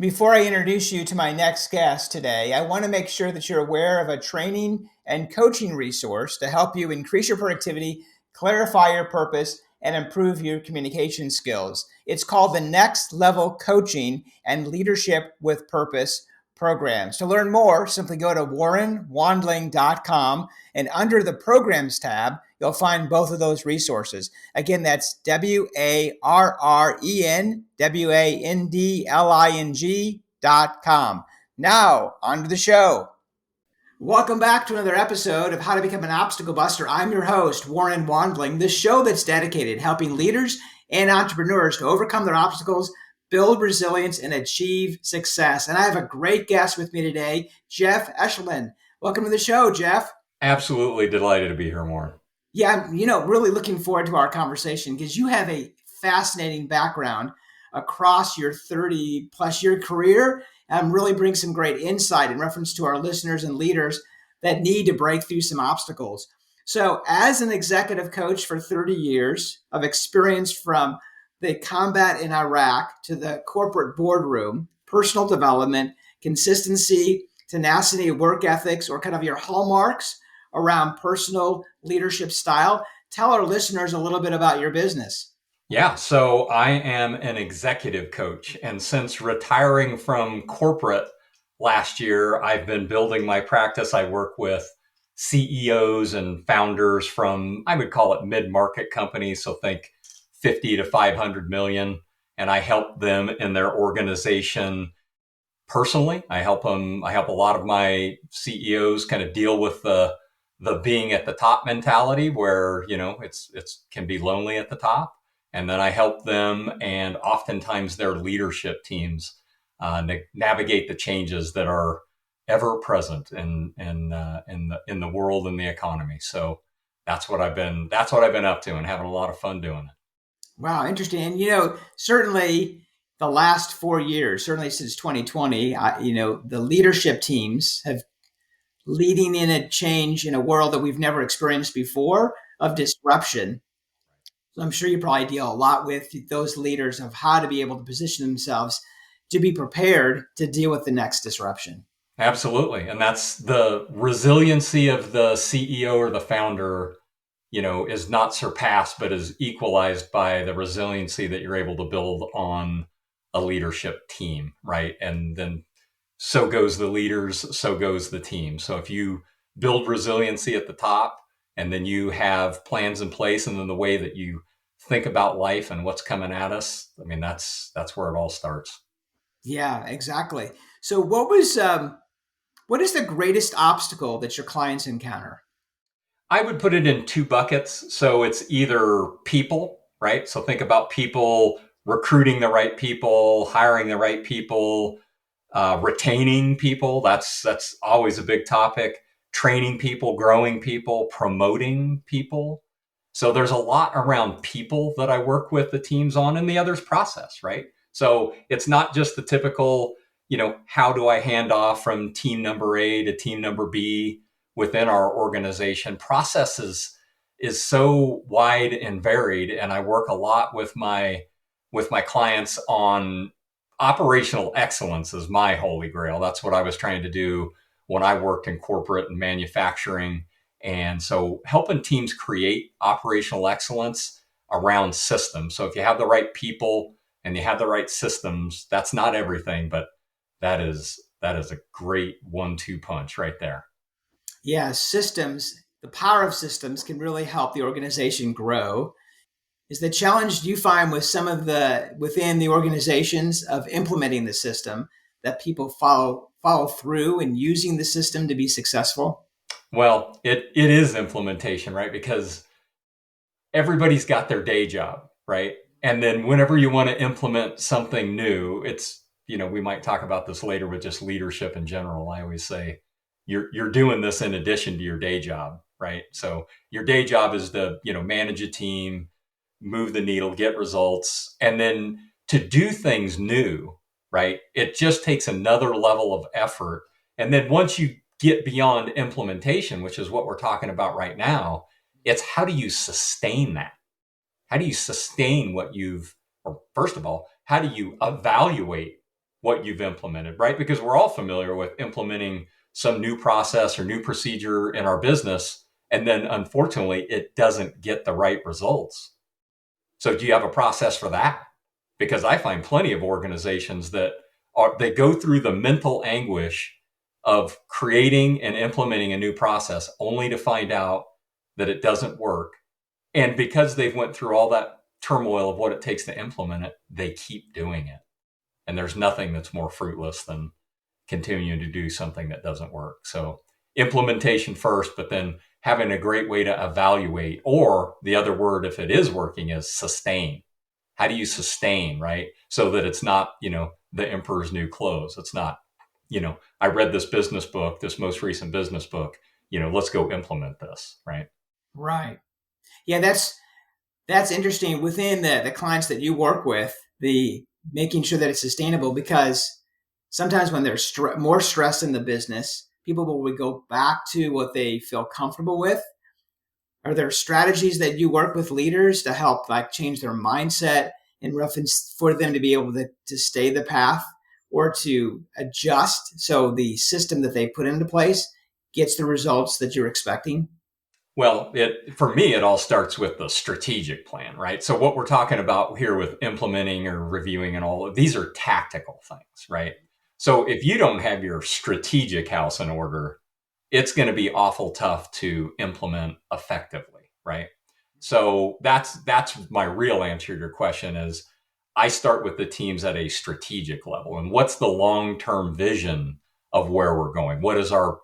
Before I introduce you to my next guest today, I want to make sure that you're aware of a training and coaching resource to help you increase your productivity, clarify your purpose, and improve your communication skills. It's called the Next Level Coaching and Leadership with Purpose programs. To learn more, simply go to warrenwandling.com, and under the programs tab, you'll find both of those resources. Again, that's WARRENWANDLING.com. Now, on to the show. Welcome back to another episode of How to Become an Obstacle Buster. I'm your host, Warren Wandling, the show that's dedicated to helping leaders and entrepreneurs to overcome their obstacles, build resilience, and achieve success. And I have a great guest with me today, Jeff Eschliman. Welcome to the show, Jeff. Absolutely delighted to be here, Warren. Yeah, I'm really looking forward to our conversation because you have a fascinating background across your 30 plus year career and really bring some great insight in reference to our listeners and leaders that need to break through some obstacles. So as an executive coach for 30 years of experience from the combat in Iraq to the corporate boardroom, personal development, consistency, tenacity, work ethics, or kind of your hallmarks around personal leadership style, tell our listeners a little bit about your business. Yeah, so I am an executive coach. And since retiring from corporate last year, I've been building my practice. I work with CEOs and founders from, I would call it mid-market companies. So think 50 to 500 million. And I help them in their organization personally. I help a lot of my CEOs kind of deal with the being at the top mentality where, it's can be lonely at the top. And then I help them and oftentimes their leadership teams navigate the changes that are ever present in the world and the economy. So that's what I've been up to and having a lot of fun doing it. Wow, interesting. And certainly the last 4 years, certainly since 2020, the leadership teams have leading in a change in a world that we've never experienced before of disruption. So I'm sure you probably deal a lot with those leaders of how to be able to position themselves to be prepared to deal with the next disruption. Absolutely. And that's the resiliency of the CEO or the founder, is not surpassed, but is equalized by the resiliency that you're able to build on a leadership team, right? And then so goes the leaders, so goes the team. So if you build resiliency at the top, and then you have plans in place, and then the way that you think about life and what's coming at us, I mean, that's where it all starts. Yeah, exactly. So what is the greatest obstacle that your clients encounter? I would put it in two buckets. So it's either people, right? So think about people, recruiting the right people, hiring the right people, retaining people. That's always a big topic. Training people, growing people, promoting people. So there's a lot around people that I work with the teams on, and the other's process, right? So it's not just the typical, how do I hand off from team number A to team number B within our organization. Processes is so wide and varied, and I work a lot with my clients on operational excellence is my holy grail. That's what I was trying to do when I worked in corporate and manufacturing. And so helping teams create operational excellence around systems. So if you have the right people and you have the right systems, that's not everything, but that is a great 1-2 punch right there. Yeah, systems, the power of systems can really help the organization grow. Is the challenge you find with some of within the organizations of implementing the system that people follow through and using the system to be successful? Well, it is implementation, right? Because everybody's got their day job, right? And then whenever you want to implement something new, it's, we might talk about this later with just leadership in general. I always say you're doing this in addition to your day job, right? So your day job is to, manage a team, move the needle, get results. And then to do things new, right? It just takes another level of effort. And then once you get beyond implementation, which is what we're talking about right now, it's how do you sustain that? How do you sustain what or first of all, how do you evaluate what you've implemented, right? Because we're all familiar with implementing some new process or new procedure in our business. And then unfortunately, it doesn't get the right results. So do you have a process for that? Because I find plenty of organizations that they go through the mental anguish of creating and implementing a new process only to find out that it doesn't work. And because they've went through all that turmoil of what it takes to implement it, they keep doing it. And there's nothing that's more fruitless than continuing to do something that doesn't work. So implementation first, but then having a great way to evaluate, or the other word, if it is working, is sustain. How do you sustain, right? So that it's not, the emperor's new clothes. It's not, I read this business book, this most recent business book, let's go implement this, right? Right. Yeah, that's interesting within the clients that you work with, the making sure that it's sustainable, because sometimes when there's more stress in the business, people will go back to what they feel comfortable with. Are there strategies that you work with leaders to help like change their mindset in reference for them to be able to stay the path or to adjust so the system that they put into place gets the results that you're expecting? Well, for me, it all starts with the strategic plan, right? So what we're talking about here with implementing or reviewing and all of these are tactical things, right? So if you don't have your strategic house in order, it's going to be awful tough to implement effectively, right? So that's my real answer to your question is I start with the teams at a strategic level. And what's the long-term vision of where we're going? What is our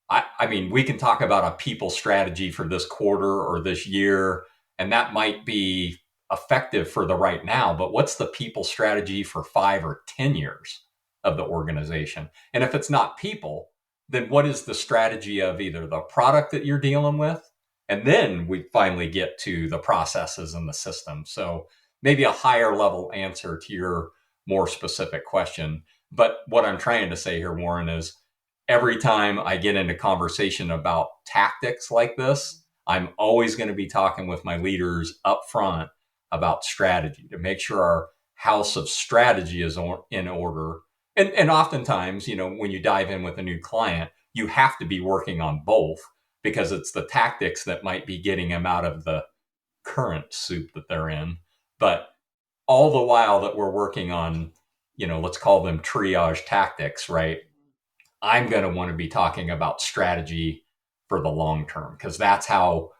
I mean, we can talk about a people strategy for this quarter or this year, and that might be effective for the right now, but what's the people strategy for 5 or 10 years of the organization? And if it's not people, then what is the strategy of either the product that you're dealing with? And then we finally get to the processes and the system. So maybe a higher level answer to your more specific question. But what I'm trying to say here, Warren, is every time I get into conversation about tactics like this, I'm always going to be talking with my leaders up front about strategy to make sure our house of strategy is in order. And oftentimes, when you dive in with a new client, you have to be working on both because it's the tactics that might be getting them out of the current soup that they're in. But all the while that we're working on, let's call them triage tactics, right? I'm going to want to be talking about strategy for the long term because that's how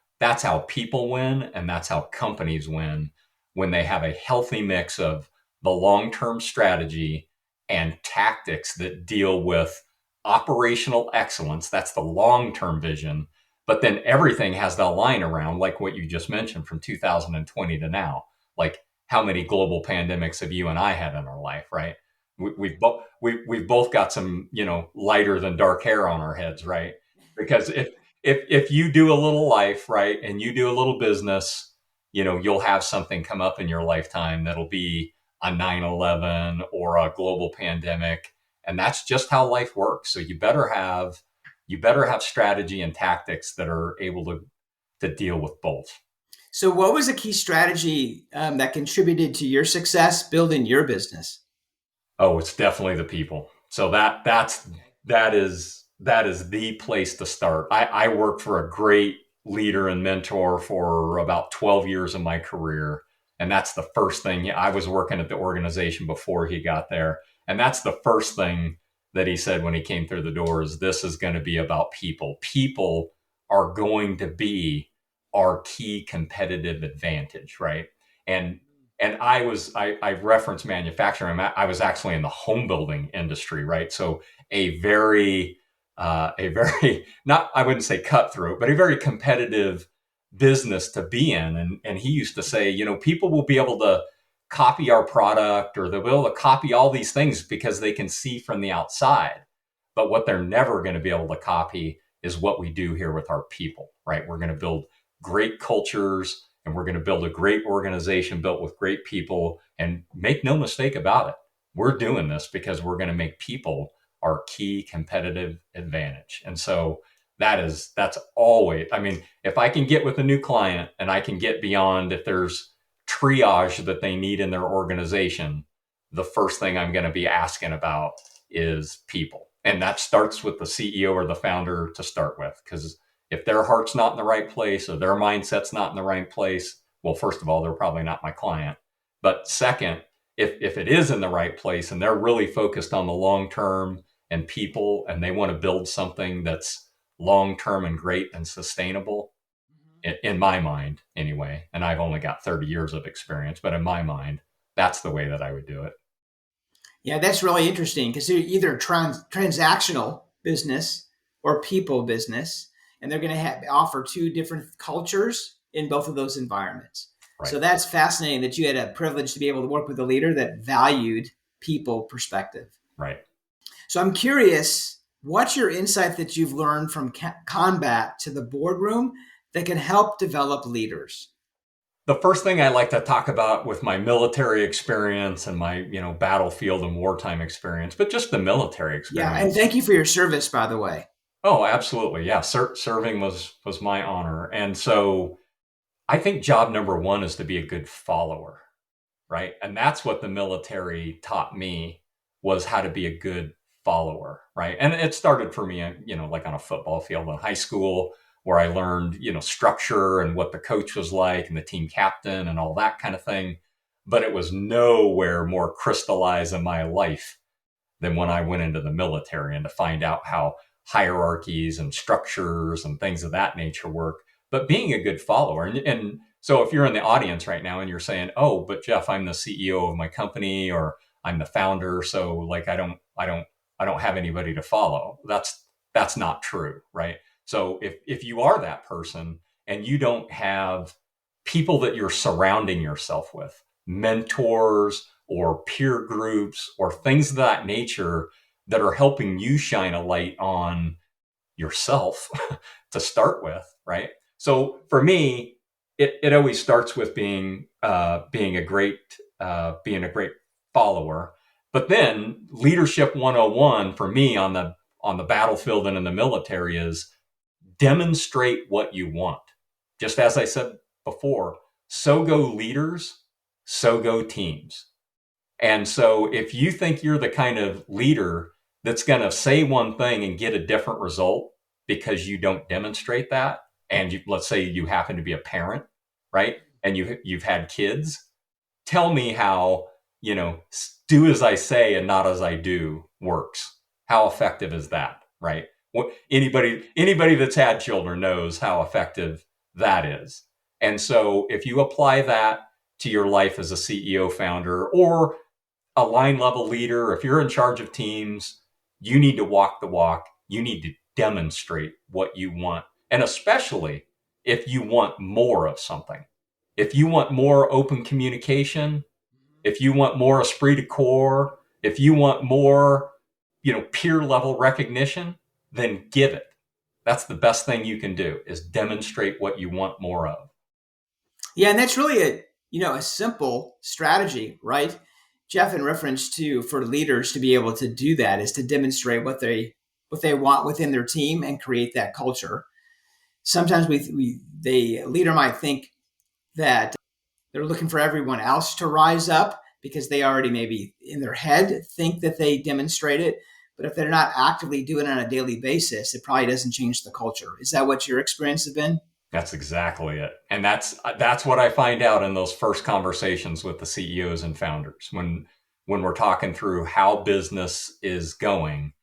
people win and that's how companies win when they have a healthy mix of the long-term strategy and tactics that deal with operational excellence. That's the long-term vision. But then everything has that line around, like what you just mentioned from 2020 to now. Like how many global pandemics have you and I had in our life, right? We've both got some lighter than dark hair on our heads, right? Because if you do a little life, right, and you do a little business, you'll have something come up in your lifetime that'll be a 9/11 or a global pandemic, and that's just how life works. So you better have strategy and tactics that are able to deal with both. So, what was a key strategy that contributed to your success building your business? Oh, it's definitely the people. So that is the place to start. I worked for a great leader and mentor for about 12 years of my career. And that's the first thing. I was working at the organization before he got there. And that's the first thing that he said when he came through the door is this is going to be about people. People are going to be our key competitive advantage, right? And and I referenced manufacturing. I was actually in the home building industry, right? So a very not I wouldn't say cutthroat, but a very competitive business to be in. And he used to say, people will be able to copy our product or they'll be able to copy all these things because they can see from the outside. But what they're never going to be able to copy is what we do here with our people, right? We're going to build great cultures and we're going to build a great organization built with great people. And make no mistake about it, we're doing this because we're going to make people our key competitive advantage. And so that's always, I mean, if I can get with a new client and I can get beyond if there's triage that they need in their organization, the first thing I'm going to be asking about is people. And that starts with the CEO or the founder to start with, because if their heart's not in the right place or their mindset's not in the right place, well, first of all, they're probably not my client. But second, if it is in the right place and they're really focused on the long term and people, and they want to build something that's long term and great and sustainable, in my mind anyway, and I've only got 30 years of experience, but in my mind, that's the way that I would do it. Yeah, that's really interesting because they're either transactional business or people business, and they're going to offer two different cultures in both of those environments. Right. So that's fascinating that you had a privilege to be able to work with a leader that valued people perspective. Right. So I'm curious, what's your insight that you've learned from combat to the boardroom that can help develop leaders? The first thing I like to talk about with my military experience and my, battlefield and wartime experience, but just the military experience. Yeah, and thank you for your service, by the way. Oh, absolutely. Yeah, serving was my honor. And so I think job number one is to be a good follower, right? And that's what the military taught me, was how to be a good follower, right? And it started for me, like on a football field in high school, where I learned, structure and what the coach was like and the team captain and all that kind of thing. But it was nowhere more crystallized in my life than when I went into the military, and to find out how hierarchies and structures and things of that nature work. But being a good follower, and so if you're in the audience right now and you're saying, "Oh, but Jeff, I'm the CEO of my company, or I'm the founder, so like I don't have anybody to follow." That's not true, right? So if you are that person and you don't have people that you're surrounding yourself with, mentors or peer groups or things of that nature that are helping you shine a light on yourself to start with, right? So for me, it always starts with being a great follower. But then leadership 101 for me on the battlefield and in the military is demonstrate what you want. Just as I said before, so go leaders, so go teams. And so if you think you're the kind of leader that's going to say one thing and get a different result because you don't demonstrate that, and let's say you happen to be a parent, right? And you've had kids, tell me how, do as I say and not as I do works. How effective is that, right? Anybody that's had children knows how effective that is. And so if you apply that to your life as a CEO founder or a line level leader, if you're in charge of teams, you need to walk the walk. You need to demonstrate what you want. And especially if you want more of something. If you want more open communication, if you want more esprit de corps, if you want more, peer level recognition, then give it. That's the best thing you can do, is demonstrate what you want more of. Yeah, and that's really a simple strategy, right? Jeff, in reference to for leaders to be able to do that, is to demonstrate what they want within their team and create that culture. Sometimes the leader might think that they're looking for everyone else to rise up because they already maybe in their head think that they demonstrate it. But if they're not actively doing it on a daily basis, it probably doesn't change the culture. Is that what your experience has been? That's exactly it. And that's what I find out in those first conversations with the CEOs and founders when we're talking through how business is going.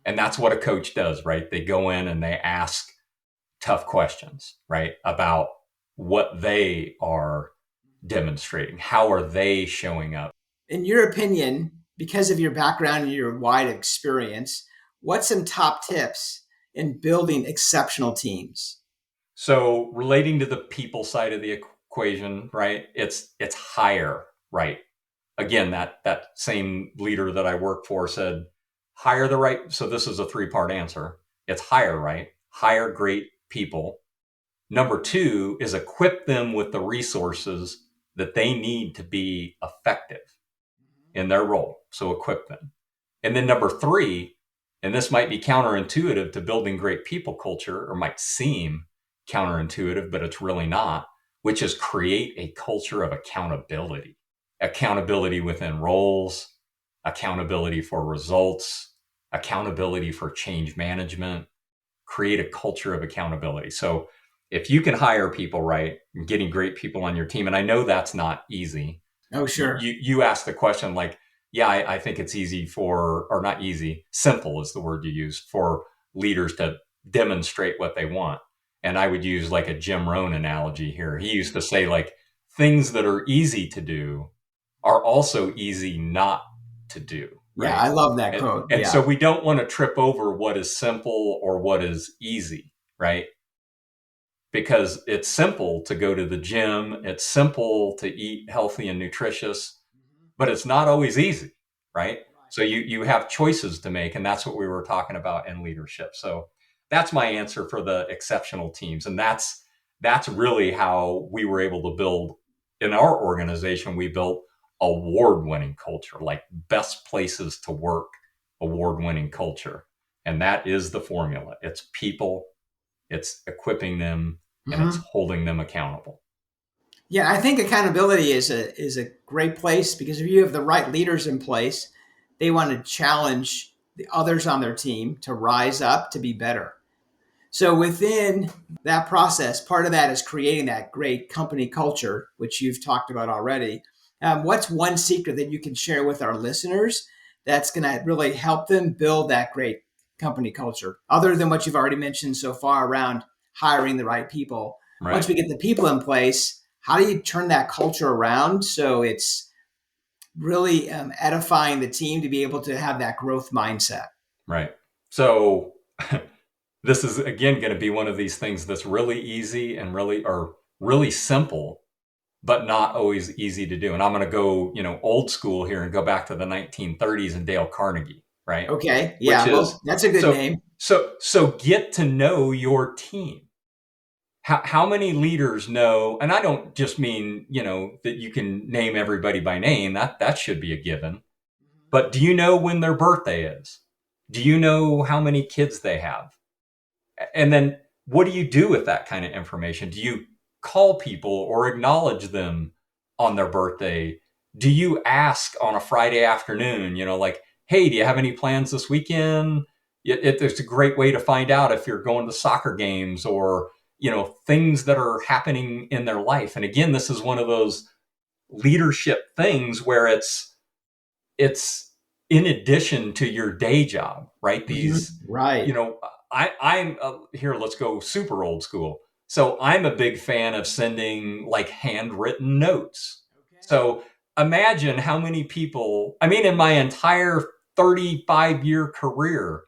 And that's what a coach does, right? They go in and they ask tough questions, right? About what they are demonstrating. How are they showing up? In your opinion, because of your background and your wide experience, what's some top tips in building exceptional teams? So relating to the people side of the equation, right? It's hire, right? Again, that same leader that I work for said, hire the right. So this is a 3-part answer. It's hire, right? Hire great people. Number 2 is equip them with the resources that they need to be effective in their role. So equip them. And then number 3, and this might be counterintuitive to building great people culture, or might seem counterintuitive, but it's really not, which is create a culture of accountability. Accountability within roles, accountability for results, accountability for change management, create a culture of accountability. So if you can hire people right, getting great people on your team, and I know that's not easy. Oh, sure. You asked the question like, yeah, I think it's easy for, or not easy, simple is the word you used, for leaders to demonstrate what they want. And I would use like a Jim Rohn analogy here. He used to say like, things that are easy to do are also easy not to do, Yeah, right? I love that And, quote. and Yeah. so we don't want to trip over what is simple or what is easy, right? Because it's simple to go to the gym, it's simple to eat healthy and nutritious, but it's not always easy, right? So you have choices to make, and that's what we were talking about in leadership. So that's my answer for the exceptional teams, and that's really how we were able to build in our organization. We built award-winning culture, like best places to work, award-winning culture, and that is the formula. It's people, it's equipping them, and it's Mm-hmm. holding them accountable. Yeah, I think accountability is a great place because if you have the right leaders in place, they want to challenge the others on their team to rise up to be better. So within that process, part of that is creating that great company culture, which you've talked about already. What's one secret that you can share with our listeners that's going to really help them build that great company culture, other than what you've already mentioned so far around hiring the right people? Once Right. we get the people in place, how do you turn that culture around so it's really edifying the team to be able to have that growth mindset? Right. So this is again going to be one of these things that's really easy and really simple, but not always easy to do. And I'm going to go, old school here and go back to the 1930s and Dale Carnegie, right? Okay, Which yeah, is well, that's a good so name. so get to know your team. How many leaders know, and I don't just mean, that you can name everybody by name. That should be a given. But do you know when their birthday is? Do you know how many kids they have? And then what do you do with that kind of information? Do you call people or acknowledge them on their birthday? Do you ask on a Friday afternoon, like, hey, do you have any plans this weekend? It's a great way to find out if you're going to soccer games or, things that are happening in their life. And again, this is one of those leadership things where it's in addition to your day job, right? These, Right. I'm here. Let's go super old school. So I'm a big fan of sending like handwritten notes. Okay. So imagine how many people, I mean, in my entire 35-year career,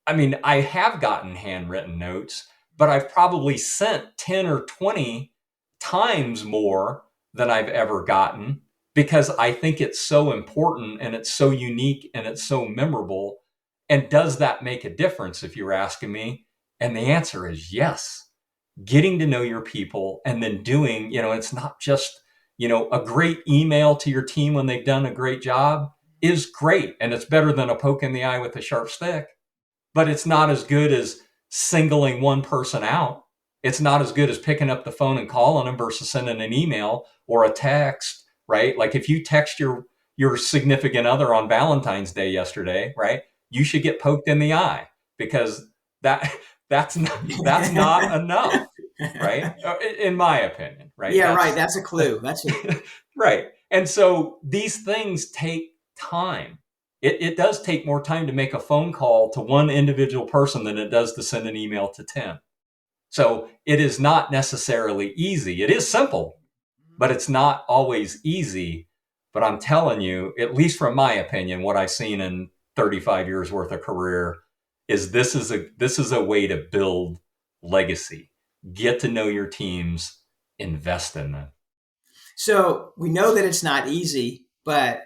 I mean, I have gotten handwritten notes, but I've probably sent 10 or 20 times more than I've ever gotten because I think it's so important and it's so unique and it's so memorable. And does that make a difference if you're asking me? And the answer is yes. Getting to know your people and then doing, it's not just, a great email to your team when they've done a great job is great. And it's better than a poke in the eye with a sharp stick, but it's not as good as singling one person out. It's not as good as picking up the phone and calling them versus sending an email or a text, right? Like if you text your significant other on Valentine's Day yesterday, right? You should get poked in the eye because that that's not enough, right? In my opinion, right? Yeah, right. That's a clue. That's a, Right. And so these things take time. It does take more time to make a phone call to one individual person than it does to send an email to 10. So it is not necessarily easy. It is simple, but it's not always easy. But I'm telling you, at least from my opinion, what I've seen in 35 years worth of career is this is a way to build legacy. Get to know your teams, invest in them. so we know that it's not easy, but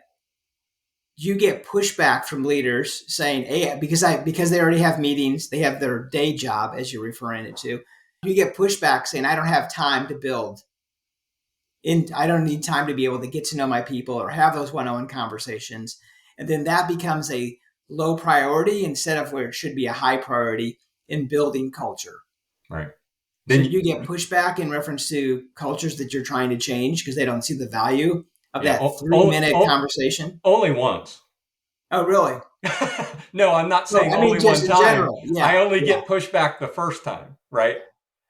you get pushback from leaders saying, "Hey, because they already have meetings, they have their day job, as you're referring it to." You get pushback saying, "I don't have time to build. I don't need time to be able to get to know my people or have those one-on-one conversations." And then that becomes a low priority instead of where it should be a high priority in building culture. Right. So Then you get pushback in reference to cultures that you're trying to change because they don't see the value of yeah, that 3 minute conversation. only once. Oh, really? No, I'm not Well, saying I mean, only just one in time. general. Yeah. I only Yeah. get pushback the first time, right?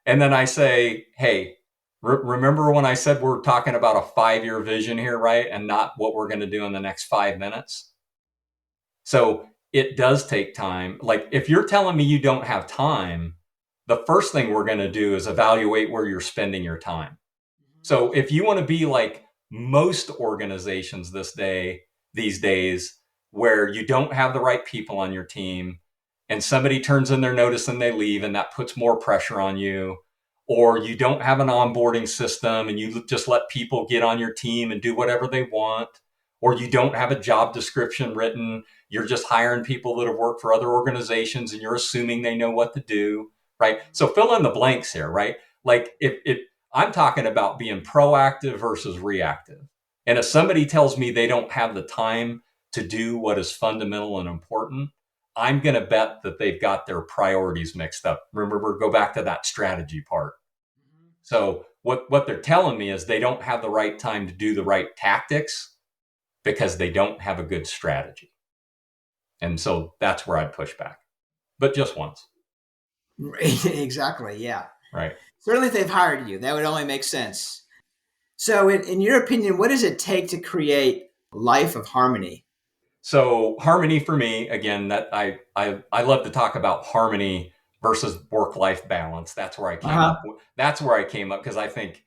And then I say, hey, remember when I said we're talking about a 5-year vision here, right? And not what we're going to do in the next 5 minutes. So it does take time. Like if you're telling me you don't have time, the first thing we're going to do is evaluate where you're spending your time. So if you want to be like most organizations these days, where you don't have the right people on your team and somebody turns in their notice and they leave and that puts more pressure on you, or you don't have an onboarding system and you just let people get on your team and do whatever they want, or you don't have a job description written, you're just hiring people that have worked for other organizations and you're assuming they know what to do, right? So fill in the blanks here, right? Like if I'm talking about being proactive versus reactive. And if somebody tells me they don't have the time to do what is fundamental and important, I'm going to bet that they've got their priorities mixed up. Remember, go back to that strategy part. So what they're telling me is they don't have the right time to do the right tactics because they don't have a good strategy. And so that's where I'd push back, but just once. Exactly. Yeah. Right. Certainly, if they've hired you, that would only make sense. So, in your opinion, what does it take to create a life of harmony? So harmony for me, again, that I love to talk about harmony versus work-life balance. That's where I Uh came huh. up. That's where I came up because I think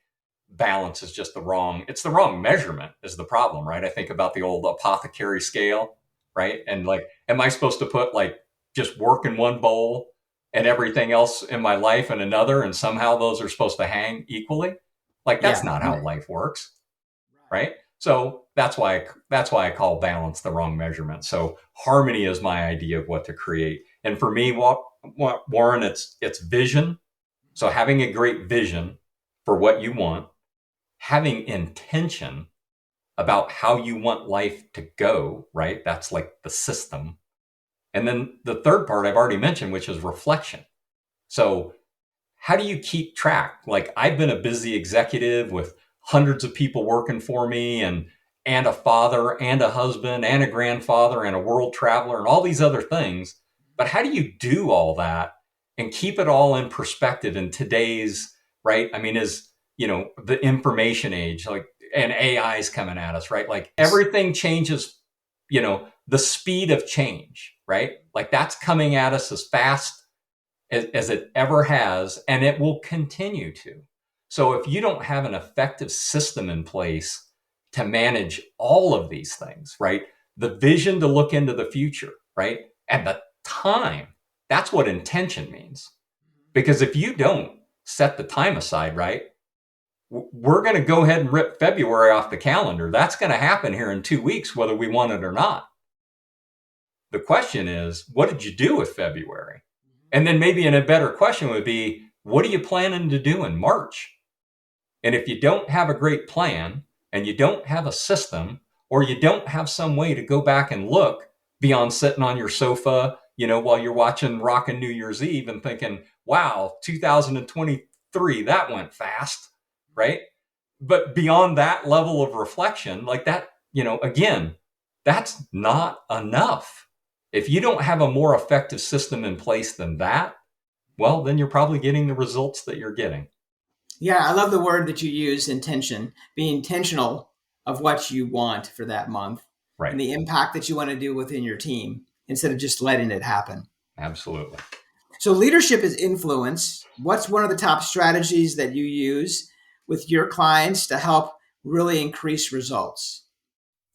balance is just it's the wrong measurement is the problem, right? I think about the old apothecary scale, right? And like, am I supposed to put like just work in one bowl and everything else in my life in another, and somehow those are supposed to hang equally? Like Yeah. that's not how life works, right? So that's why I call balance the wrong measurement. So harmony is my idea of what to create. And for me, Warren, it's vision. So having a great vision for what you want, having intention about how you want life to go, right? That's like the system. And then the third part I've already mentioned, which is reflection. So how do you keep track? Like I've been a busy executive with hundreds of people working for me and a father and a husband and a grandfather and a world traveler and all these other things. But how do you do all that and keep it all in perspective in today's, right? I mean, is, the information age, like, and AI is coming at us, right? Like everything changes, the speed of change, right? Like that's coming at us as fast as it ever has, and it will continue to. So if you don't have an effective system in place to manage all of these things, right? The vision to look into the future, right? And the time, that's what intention means. Because if you don't set the time aside, right? We're going to go ahead and rip February off the calendar. That's going to happen here in 2 weeks, whether we want it or not. The question is, what did you do with February? And then maybe a better question would be, what are you planning to do in March? And if you don't have a great plan and you don't have a system, or you don't have some way to go back and look beyond sitting on your sofa, while you're watching Rockin' New Year's Eve and thinking, wow, 2023, that went fast, right? But beyond that level of reflection, like that, again, that's not enough. If you don't have a more effective system in place than that, well, then you're probably getting the results that you're getting. Yeah, I love the word that you use, intention. Be intentional of what you want for that month and Right. the impact that you want to do within your team instead of just letting it happen. Absolutely. So, leadership is influence. What's one of the top strategies that you use with your clients to help really increase results?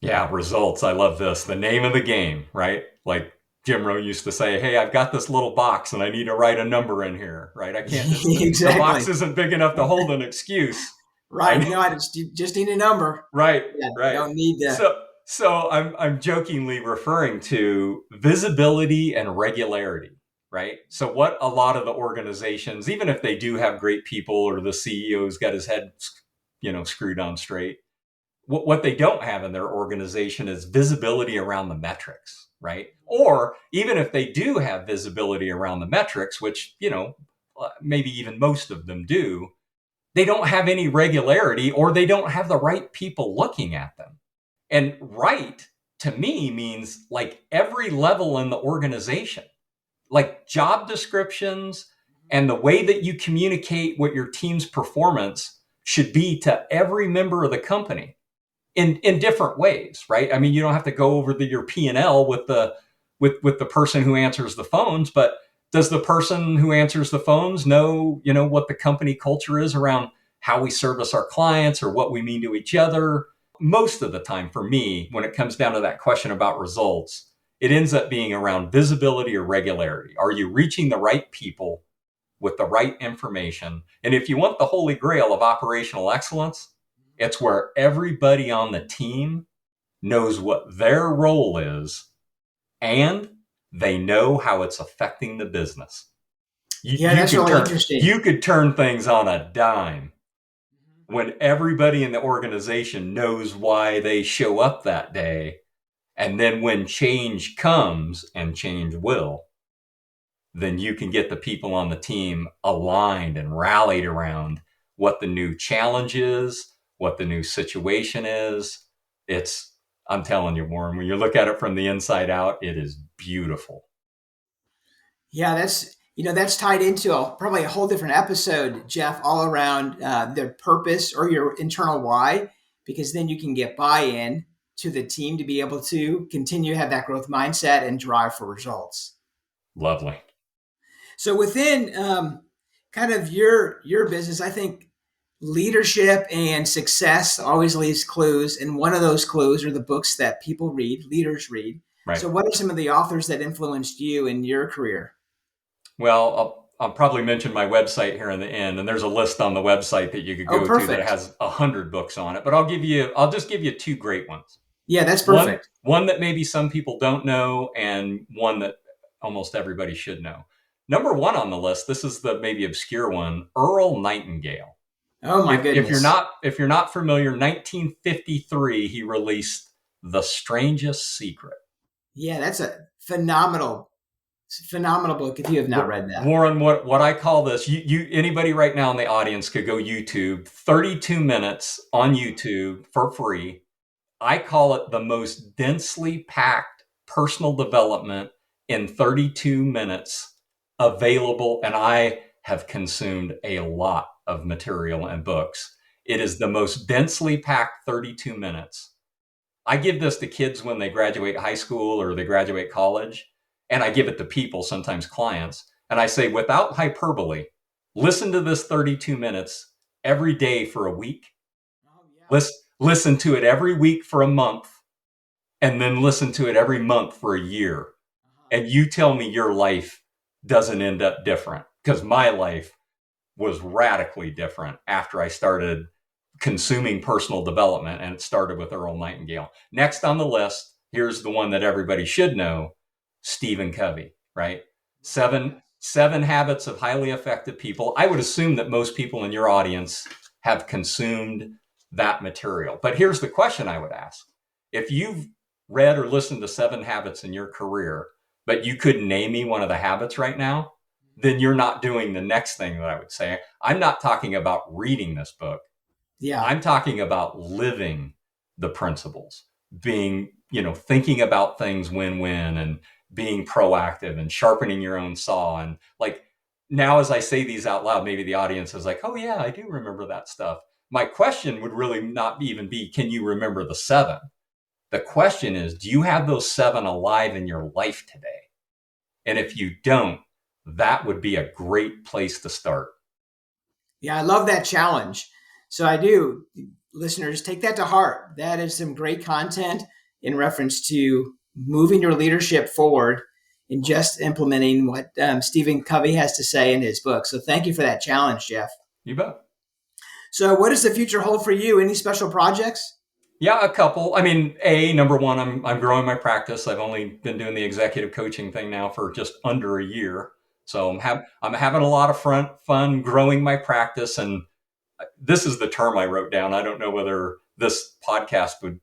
Yeah, results. I love this. The name of the game, right? Like Jim Rohn used to say, hey, I've got this little box and I need to write a number in here, right? I can't, the box Exactly. isn't big enough to hold an excuse. Right. No, I just need a number. Right, Yeah, right. don't need to. So I'm jokingly referring to visibility and regularity, right? So what a lot of the organizations, even if they do have great people or the CEO's got his head, screwed on straight, what they don't have in their organization is visibility around the metrics, right? Or even if they do have visibility around the metrics, which, maybe even most of them do, they don't have any regularity or they don't have the right people looking at them. And right to me means like every level in the organization, like job descriptions and the way that you communicate what your team's performance should be to every member of the company in different ways, right? I mean, you don't have to go over your P&L with the person who answers the phones, but does the person who answers the phones know, what the company culture is around how we service our clients or what we mean to each other? Most of the time for me, when it comes down to that question about results, it ends up being around visibility or regularity. Are you reaching the right people with the right information? And if you want the holy grail of operational excellence, it's where everybody on the team knows what their role is and they know how it's affecting the business. That's really interesting. You could turn things on a dime when everybody in the organization knows why they show up that day. And then when change comes, and change will, then you can get the people on the team aligned and rallied around what the new challenge is, what the new situation is. I'm telling you, Warren, when you look at it from the inside out, it is beautiful. Yeah, that's tied into probably a whole different episode, Jeff, all around the purpose or your internal why, because then you can get buy-in to the team to be able to continue to have that growth mindset and drive for results. Lovely. So within kind of your business, I think leadership and success always leaves clues. And one of those clues are the books that people read, leaders read. Right. So what are some of the authors that influenced you in your career? Well, I'll probably mention my website here in the end, and there's a list on the website that you could go to that has 100 books on it. But I'll just give you two great ones. Yeah, that's perfect. One that maybe some people don't know, and one that almost everybody should know. Number one on the list, this is the maybe obscure one, Earl Nightingale. Oh my goodness! If you're not familiar, 1953 he released The Strangest Secret. Yeah, that's a phenomenal book. If you have not read that, Warren, what I call this, you anybody right now in the audience could go YouTube, 32 minutes on YouTube for free. I call it the most densely packed personal development in 32 minutes available, and I have consumed a lot of material and books. It is the most densely packed 32 minutes. I give this to kids when they graduate high school or they graduate college, and I give it to people, sometimes clients, and I say, without hyperbole, listen to this 32 minutes every day for a week. Oh, yeah. Listen to it every week for a month, and then listen to it every month for a year. And you tell me your life doesn't end up different, because my life was radically different after I started consuming personal development, and it started with Earl Nightingale. Next on the list, here's the one that everybody should know, Stephen Covey, right? Seven Habits of Highly Effective People. I would assume that most people in your audience have consumed that material. But here's the question I would ask. If you've read or listened to 7 Habits in your career, but you couldn't name me one of the habits right now, then you're not doing the next thing that I would say. I'm not talking about reading this book. Yeah. I'm talking about living the principles, being, thinking about things win-win, and being proactive and sharpening your own saw. And like now, as I say these out loud, maybe the audience is like, oh yeah, I do remember that stuff. My question would really not even be, can you remember the 7? The question is, do you have those 7 alive in your life today? And if you don't, that would be a great place to start. Yeah, I love that challenge. So I do. Listeners, take that to heart. That is some great content in reference to moving your leadership forward and just implementing what Stephen Covey has to say in his book. So thank you for that challenge, Jeff. You bet. So what does the future hold for you? Any special projects? Yeah, a couple. I mean, number one, I'm growing my practice. I've only been doing the executive coaching thing now for just under a year. So I'm having a lot of fun growing my practice. And this is the term I wrote down. I don't know whether this podcast would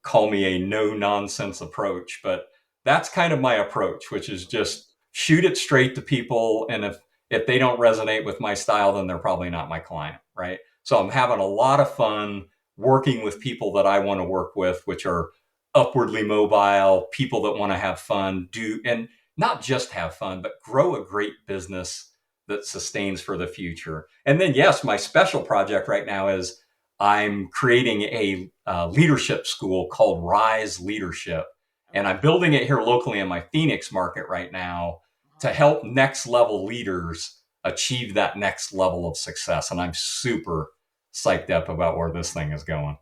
call me a no nonsense approach, but that's kind of my approach, which is just shoot it straight to people. And if they don't resonate with my style, then they're probably not my client, right? So I'm having a lot of fun working with people that I want to work with, which are upwardly mobile, people that want to have fun, and not just have fun, but grow a great business that sustains for the future. And then, yes, my special project right now is I'm creating a leadership school called Rise Leadership. And I'm building it here locally in my Phoenix market right now to help next level leaders achieve that next level of success. And I'm super psyched up about where this thing is going.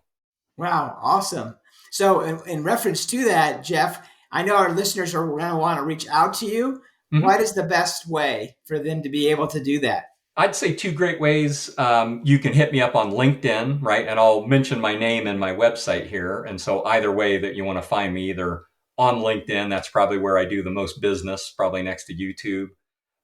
Wow, awesome. So, in reference to that, Jeff, I know our listeners are going to want to reach out to you. Mm-hmm. What is the best way for them to be able to do that? I'd say two great ways. You can hit me up on LinkedIn, right? And I'll mention my name and my website here. And so either way that you want to find me, either on LinkedIn, that's probably where I do the most business, probably next to YouTube.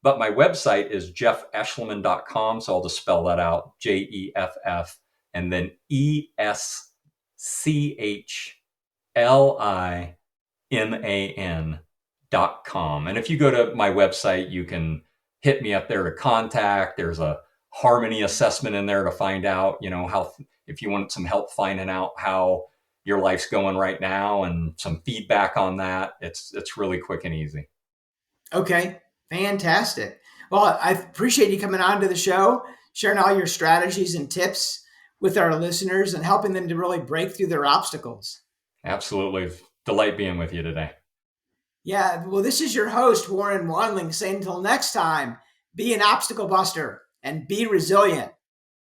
But my website is jeffeschliman.com. So I'll just spell that out, Jeff, and then ESCHLIMAN.com. And if you go to my website, you can hit me up there to contact. There's a harmony assessment in there to find out, how, if you want some help finding out how your life's going right now and some feedback on that, it's really quick and easy. Okay, fantastic. Well, I appreciate you coming on to the show, sharing all your strategies and tips with our listeners and helping them to really break through their obstacles. Absolutely. Delight being with you today. Yeah, well, this is your host, Warren Wandling, saying until next time, be an obstacle buster and be resilient.